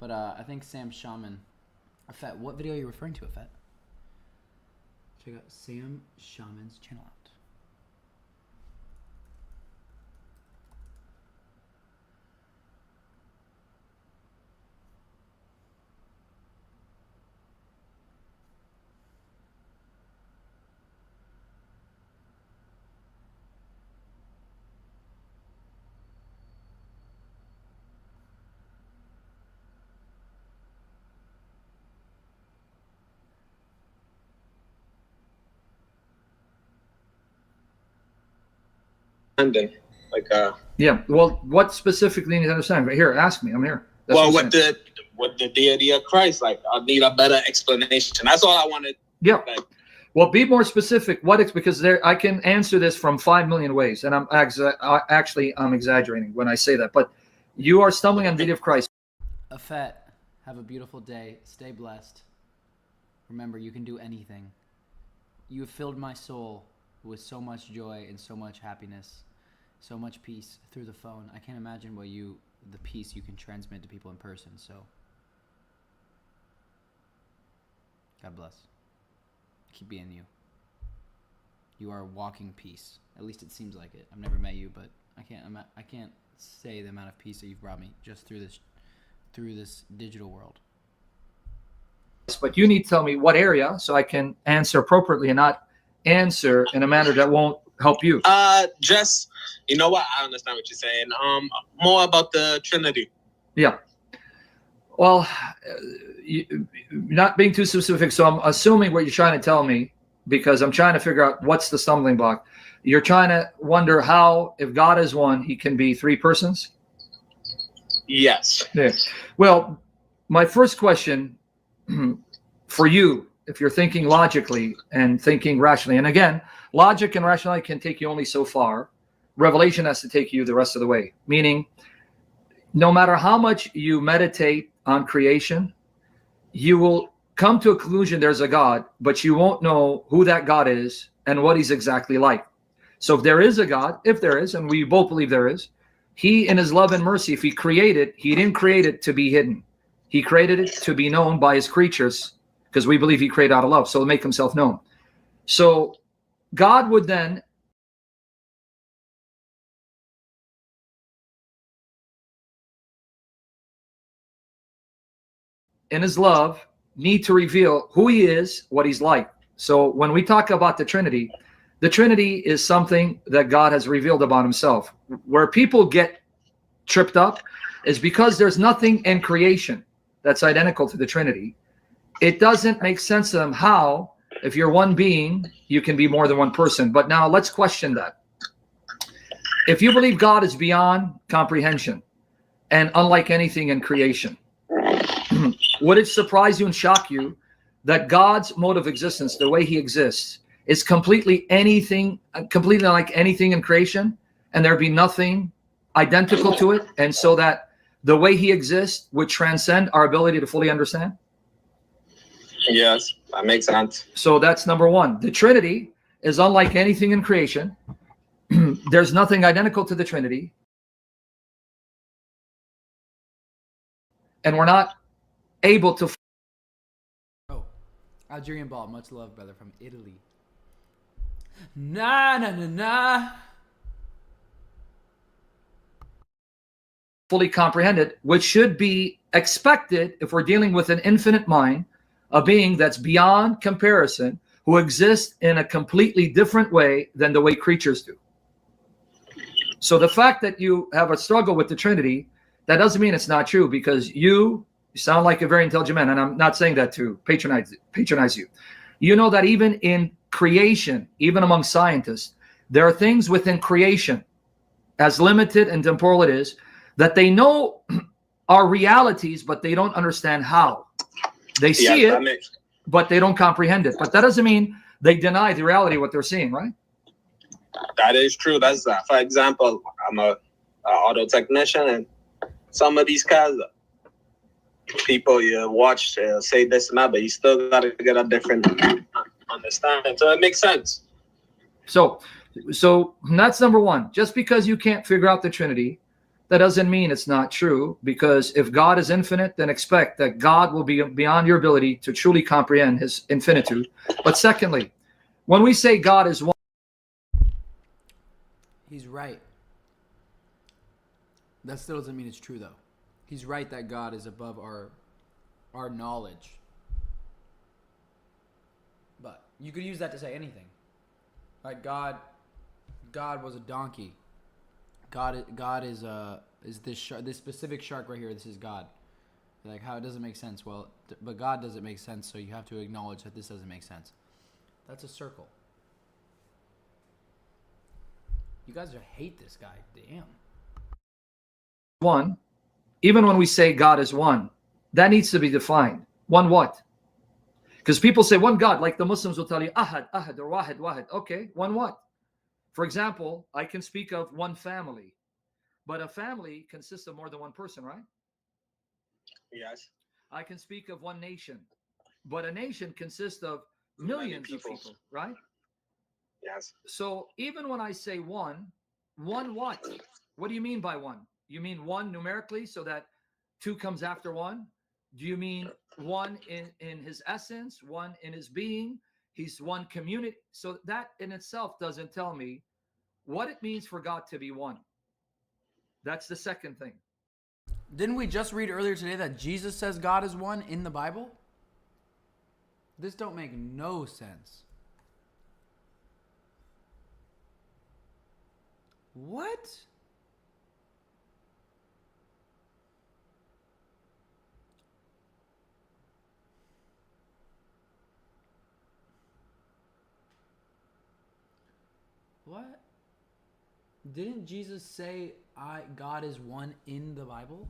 But I think Sam Shaman. Afet, what video are you referring to, Afet? Check out Sam Shaman's channel out. Like yeah. Well, what specifically you need to understand? Here, ask me. I'm here. That's well, with the deity of Christ, like I need a better explanation. That's all I wanted. Yeah. Like, well, be more specific. Because I can answer this from 5 million ways, and I'm exaggerating when I say that. But you are stumbling on the deity of Christ. Afet, have a beautiful day. Stay blessed. Remember, you can do anything. You have filled my soul with so much joy and so much happiness, so much peace through the phone. I can't imagine the peace you can transmit to people in person. So, God bless. Keep being you. You are a walking peace. At least it seems like it. I've never met you, but I can't say the amount of peace that you've brought me just through this digital world. But you need to tell me what area so I can answer appropriately and not answer in a manner that won't help you. Just, you know what? I understand what you're saying. More about the Trinity. Yeah. Well, not being too specific, so I'm assuming what you're trying to tell me, because I'm trying to figure out what's the stumbling block. You're trying to wonder how, if God is one, he can be three persons? Yes. Yeah. Well, my first question for you, if you're thinking logically and thinking rationally, and again, logic and rationality can take you only so far. Revelation has to take you the rest of the way, meaning no matter how much you meditate on creation, you will come to a conclusion there's a God, but you won't know who that God is and what he's exactly like. So if there is a God, if there is, and we both believe there is, he in his love and mercy, if he created, he didn't create it to be hidden. He created it to be known by his creatures, because we believe he created out of love, so to make himself known. So God would then in his love need to reveal who he is, what he's like. So when we talk about the Trinity is something that God has revealed about himself. Where people get tripped up is because there's nothing in creation that's identical to the Trinity. It doesn't make sense to them how, if you're one being, you can be more than one person. But now let's question that. If you believe God is beyond comprehension and unlike anything in creation, would it surprise you and shock you that God's mode of existence, the way he exists, is completely unlike anything in creation, and there'd be nothing identical to it, and so that the way he exists would transcend our ability to fully understand? Yes, that makes sense. So that's number one. The Trinity is unlike anything in creation. There's nothing identical to the Trinity. And we're not able to... Oh, Algerian ball. Much love, brother, from Italy. Nah, nah, nah, nah. Fully comprehended, which should be expected if we're dealing with an infinite mind, a being that's beyond comparison, who exists in a completely different way than the way creatures do. So the fact that you have a struggle with the Trinity, that doesn't mean it's not true, because you sound like a very intelligent man, and I'm not saying that to patronize you. You know that even in creation, even among scientists, there are things within creation, as limited and temporal it is, that they know are realities, but they don't understand how. They see it, but they don't comprehend it. But that doesn't mean they deny the reality of what they're seeing, right? That is true. That's for example, I'm a auto technician, and some of these cars, people you watch say this and that, but you still got to get a different understanding. So it makes sense. So that's number one. Just because you can't figure out the Trinity that doesn't mean it's not true, because if God is infinite, then expect that God will be beyond your ability to truly comprehend his infinitude. But secondly, when we say God is one, He's right. That still doesn't mean it's true, though. He's right that God is above our knowledge. But you could use that to say anything. Like God was a donkey. God is this shark, this specific shark right here. This is God. Like, how it doesn't make sense. Well, but God doesn't make sense, so you have to acknowledge that this doesn't make sense. That's a circle. You guys hate this guy. Damn. one, even when we say God is one, that needs to be defined. One what? Because people say one God, like the Muslims will tell you ahad, ahad, or wahid, wahid. Okay, one what? For example, I can speak of one family, but a family consists of more than one person, right? Yes. I can speak of one nation, but a nation consists of millions of people, right? Yes. So even when I say one what? What do you mean by one? You mean one numerically, so that two comes after one? Do you mean one in his essence, one in his being? He's one community. So that in itself doesn't tell me what it means for God to be one. That's the second thing. Didn't we just read earlier today that Jesus says God is one in the Bible? This don't make no sense. What? What? Didn't Jesus say God is one in the Bible?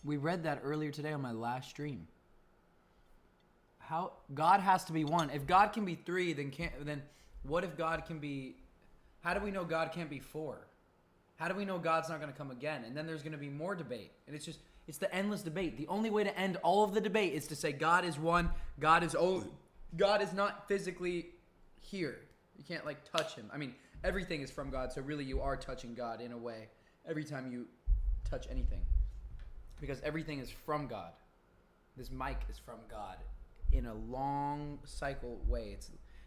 We read that earlier today on my last stream. How God has to be one. If God can be three, then what if God can be? How do we know God can't be four? How do we know God's not going to come again? And then there's going to be more debate. And it's the endless debate. The only way to end all of the debate is to say God is one. God is not physically here. You can't like touch him. I mean, everything is from God, so really you are touching God in a way every time you touch anything. Because everything is from God. This mic is from God in a long cycle way.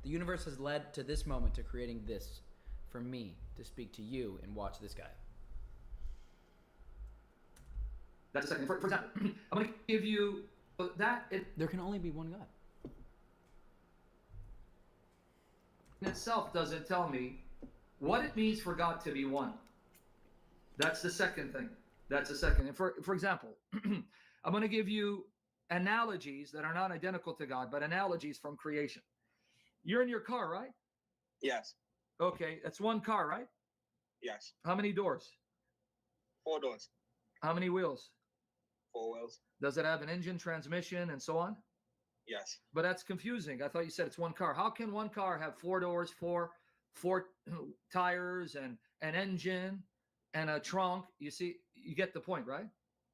The universe has led to this moment, to creating this for me to speak to you and watch this guy. That's a second. For example, I'm going to give you that. There can only be one God. In itself doesn't tell me what it means for God to be one. That's the second thing. That's the second. And for example, I'm going to give you analogies that are not identical to God, but analogies from creation. You're in your car, right? Yes. Okay, that's one car, right? Yes. How many doors? 4 doors. How many wheels? 4 wheels. Does it have an engine, transmission, and so on? Yes. But that's confusing. I thought you said it's one car. How can one car have 4 doors, four tires, and an engine and a trunk? You see, you get the point, right?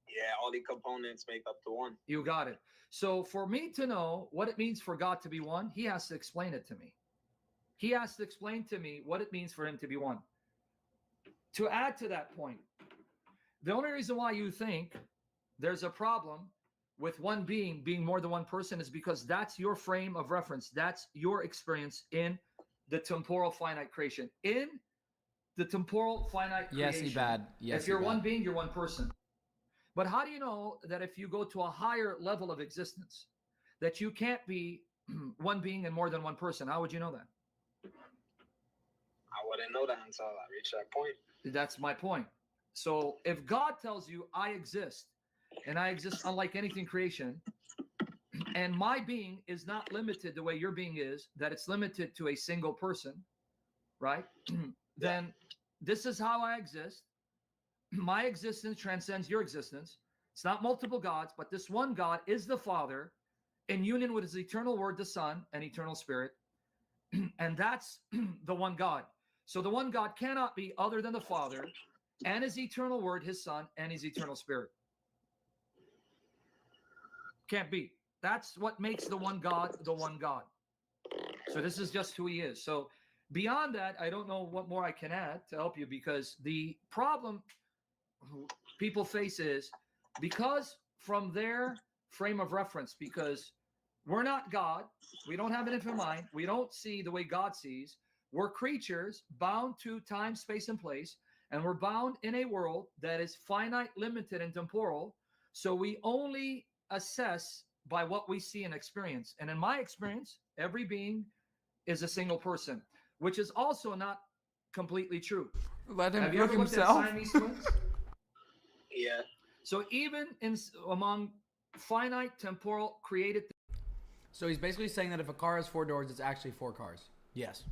Yeah, all the components make up to one. You got it. So for me to know what it means for God to be one, he has to explain it to me. He has to explain to me what it means for him to be one. To add to that point, the only reason why you think there's a problem with one being more than one person is because that's your frame of reference. That's your experience in the temporal finite creation. In the temporal finite creation. Yes, bad. Yes, if you're one being, you're one person. But how do you know that if you go to a higher level of existence, that you can't be one being and more than one person? How would you know that? I wouldn't know that until I reach that point. That's my point. So if God tells you I exist, and I exist unlike anything creation, and my being is not limited the way your being is, that it's limited to a single person, right? Then this is how I exist. My existence transcends your existence. It's not multiple gods, but this one God is the Father in union with his eternal word, the Son, and eternal Spirit. And that's the one God. So the one God cannot be other than the Father and his eternal word, his Son, and his eternal Spirit. Can't be. That's what makes the one God the one God. So this is just who he is. So Beyond that, I don't know what more I can add to help you, because the problem people face is, because from their frame of reference, because we're not God, we don't have an infinite mind, we don't see the way God sees, we're creatures bound to time, space, and place, and we're bound in a world that is finite, limited, and temporal. So we only assess by what we see and experience. And in my experience, every being is a single person, which is also not completely true. Let him Have you cook ever looked himself. at Siamese twins? Yeah. So even among finite, temporal, created So he's basically saying that if a car has 4 doors, it's actually 4 cars. Yes.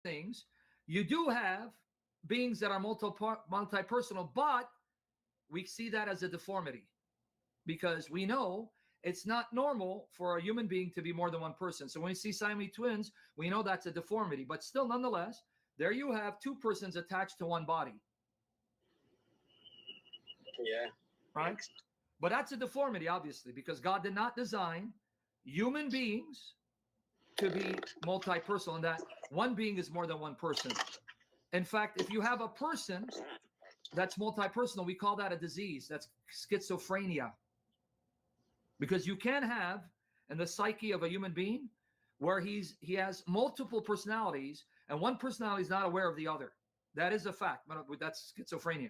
things, you do have beings that are multi-personal, but we see that as a deformity, because we know it's not normal for a human being to be more than one person. So when we see Siamese twins, we know that's a deformity, but still, nonetheless, there you have 2 persons attached to one body. Yeah. Right? But that's a deformity, obviously, because God did not design human beings to be multi-personal, and that one being is more than one person. In fact, if you have a person that's multi-personal, we call that a disease. That's schizophrenia. Because you can have in the psyche of a human being where he has multiple personalities, and one personality is not aware of the other. That is a fact, but that's schizophrenia.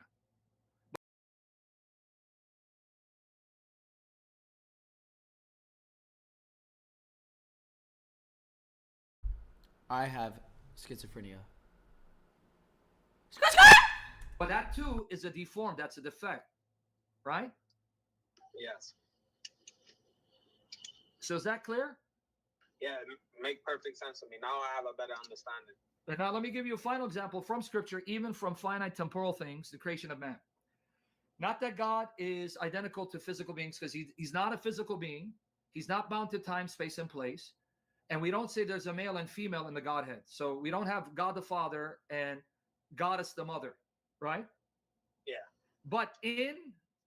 I have schizophrenia. But that too is a deformed, that's a defect, right? Yes. So is that clear? Yeah, it make perfect sense to me. Now I have a better understanding. And now let me give you a final example from Scripture, even from finite temporal things, the creation of man. Not that God is identical to physical beings, because he's not a physical being. He's not bound to time, space, and place. And we don't say there's a male and female in the Godhead. So we don't have God the Father and Goddess the Mother, right? Yeah. But in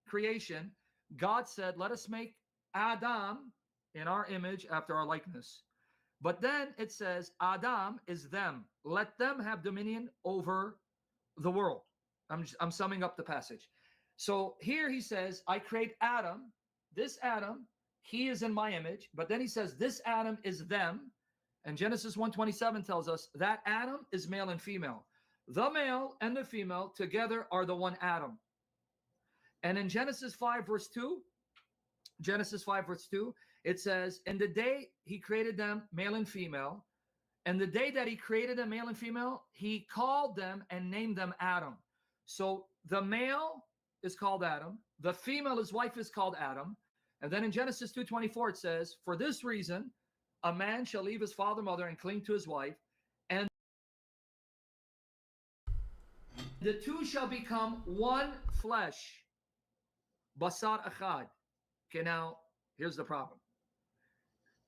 creation, God said, let us make Adam in our image after our likeness. But then it says, Adam is them. Let them have dominion over the world. I'm summing up the passage. So here he says, I create Adam. This Adam, he is in my image. But then he says, this Adam is them. And Genesis 1:27 tells us that Adam is male and female. The male and the female together are the one Adam. And in Genesis 5 verse 2, it says, in the day he created them male and female, and the day that he created them male and female, he called them and named them Adam. So the male is called Adam, the female, his wife, is called Adam. And then in Genesis 2:24 it says, for this reason a man shall leave his father and mother and cling to his wife, and the two shall become one flesh. Basar achad. Okay, now here's the problem.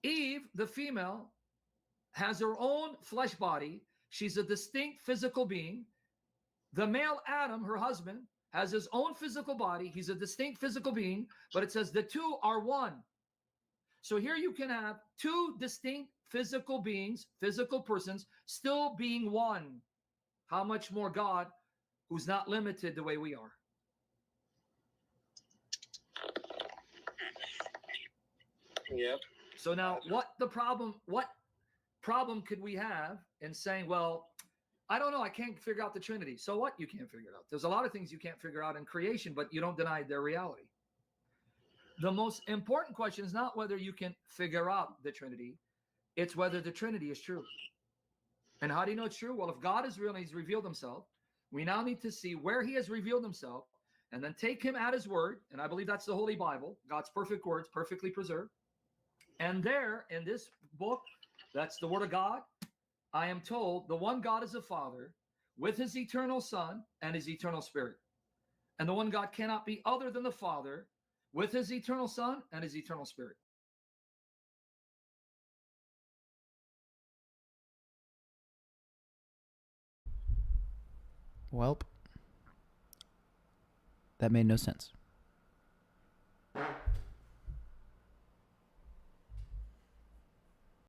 Eve, the female, has her own flesh body. She's a distinct physical being. The male Adam, her husband, has his own physical body. He's a distinct physical being, but it says the two are one. So here you can have 2 distinct physical beings, physical persons, still being one. How much more God, who's not limited the way we are? Yep. So now what problem could we have in saying, well, I don't know, I can't figure out the Trinity. So what? You can't figure it out. There's a lot of things you can't figure out in creation, but you don't deny their reality. The most important question is not whether you can figure out the Trinity, it's whether the Trinity is true. And how do you know it's true? Well, if God is real and he's revealed himself, we now need to see where he has revealed himself and then take him at his word. And I believe that's the Holy Bible, God's perfect words, perfectly preserved. And there in this book, that's the word of God, I am told the one God is the Father with his eternal Son and his eternal Spirit. And the one God cannot be other than the Father with his eternal Son and his eternal Spirit. Welp. That made no sense.